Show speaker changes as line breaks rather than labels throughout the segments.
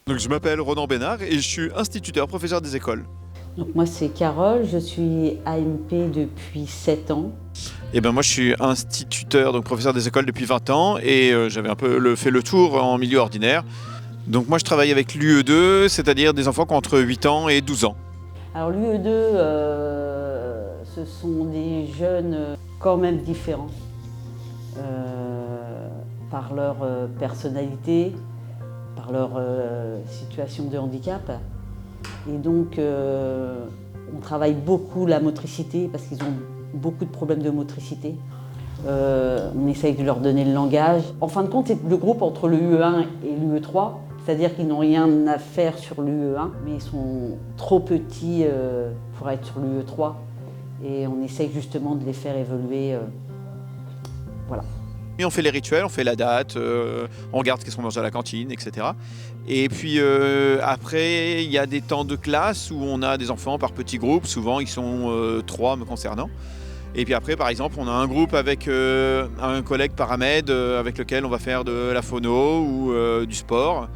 Donc je m'appelle Ronan Bénard et je suis instituteur, professeur des écoles.
Donc moi c'est Carole, je suis AMP depuis 7 ans.
Et ben moi je suis instituteur, donc professeur des écoles depuis 20 ans et j'avais un peu fait le tour en milieu ordinaire. Donc moi je travaille avec l'UE2, c'est-à-dire des enfants qui ont entre 8 ans et 12 ans.
Alors l'UE2, ce sont des jeunes quand même différents par leur personnalité, par leur situation de handicap. Et donc on travaille beaucoup la motricité parce qu'ils ont beaucoup de problèmes de motricité. On essaye de leur donner le langage. En fin de compte, c'est le groupe entre le UE1 et l'UE3, c'est-à-dire qu'ils n'ont rien à faire sur l'UE1, mais ils sont trop petits pour être sur l'UE3. Et on essaye justement de les faire évoluer. Voilà.
Et on fait les rituels, on fait la date, on regarde qu'est-ce qu'on mange à la cantine, etc. Et puis après, il y a des temps de classe où on a des enfants par petits groupes, souvent ils sont 3 me concernant. Et puis après, par exemple, on a un groupe avec un collègue paramed avec lequel on va faire de la phono ou du sport.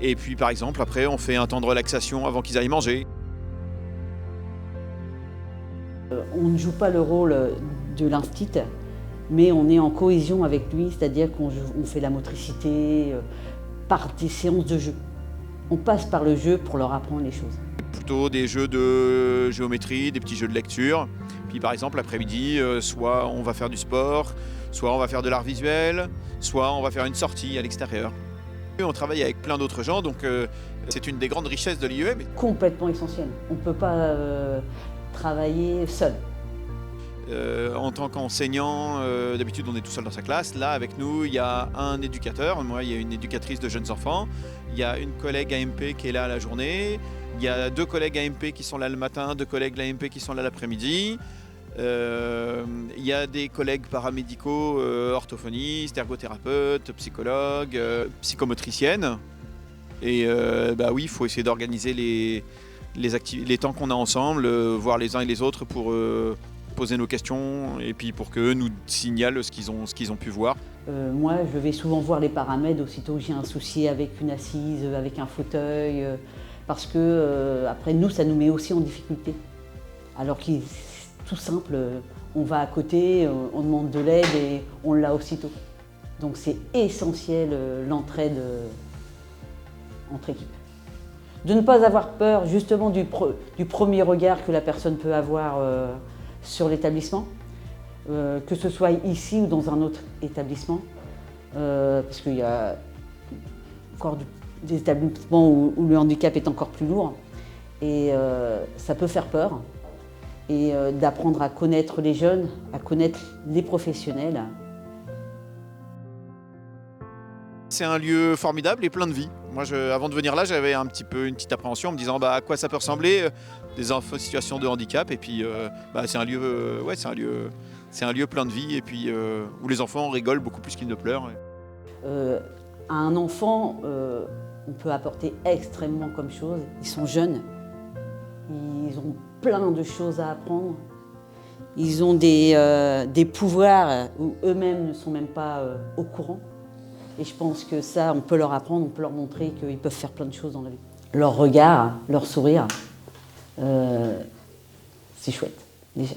Et puis par exemple, après, on fait un temps de relaxation avant qu'ils aillent manger.
On ne joue pas le rôle de l'instit, mais on est en cohésion avec lui, c'est-à-dire qu'on fait la motricité par des séances de jeu. On passe par le jeu pour leur apprendre les choses.
Plutôt des jeux de géométrie, des petits jeux de lecture. Puis par exemple, l'après-midi, soit on va faire du sport, soit on va faire de l'art visuel, soit on va faire une sortie à l'extérieur. On travaille avec plein d'autres gens, donc c'est une des grandes richesses de l'IEM.
Complètement essentiel. On ne peut pas travailler seul.
En tant qu'enseignant, d'habitude on est tout seul dans sa classe. Là, avec nous, il y a un éducateur. Moi, il y a une éducatrice de jeunes enfants. Il y a une collègue AMP qui est là la journée. Il y a 2 collègues AMP qui sont là le matin, 2 collègues AMP qui sont là l'après-midi. Il y a des collègues paramédicaux, orthophonistes, ergothérapeutes, psychologues, psychomotriciennes. Et bah oui, il faut essayer d'organiser les temps qu'on a ensemble, voir les uns et les autres pour poser nos questions et puis pour qu'eux nous signalent ce qu'ils ont pu voir.
Moi, je vais souvent voir les paramèdes aussitôt que j'ai un souci avec une assise, avec un fauteuil, parce que après nous, ça nous met aussi en difficulté. Alors que tout simple, on va à côté, on demande de l'aide et on l'a aussitôt. Donc c'est essentiel l'entraide entre équipes. De ne pas avoir peur justement du premier regard que la personne peut avoir sur l'établissement, que ce soit ici ou dans un autre établissement, parce qu'il y a encore des établissements où le handicap est encore plus lourd et ça peut faire peur. Et d'apprendre à connaître les jeunes, à connaître les professionnels.
C'est un lieu formidable et plein de vie. Moi, avant de venir là, j'avais une petite appréhension en me disant à quoi ça peut ressembler, des enfants en situation de handicap. Et puis, c'est un lieu, c'est un lieu plein de vie et puis où les enfants rigolent beaucoup plus qu'ils ne pleurent.
À un enfant, on peut apporter extrêmement comme chose. Ils sont jeunes, ils ont plein de choses à apprendre. Ils ont des pouvoirs où eux-mêmes ne sont même pas au courant. Et je pense que ça, on peut leur apprendre, on peut leur montrer qu'ils peuvent faire plein de choses dans la vie. Leur regard, leur sourire, c'est chouette, déjà.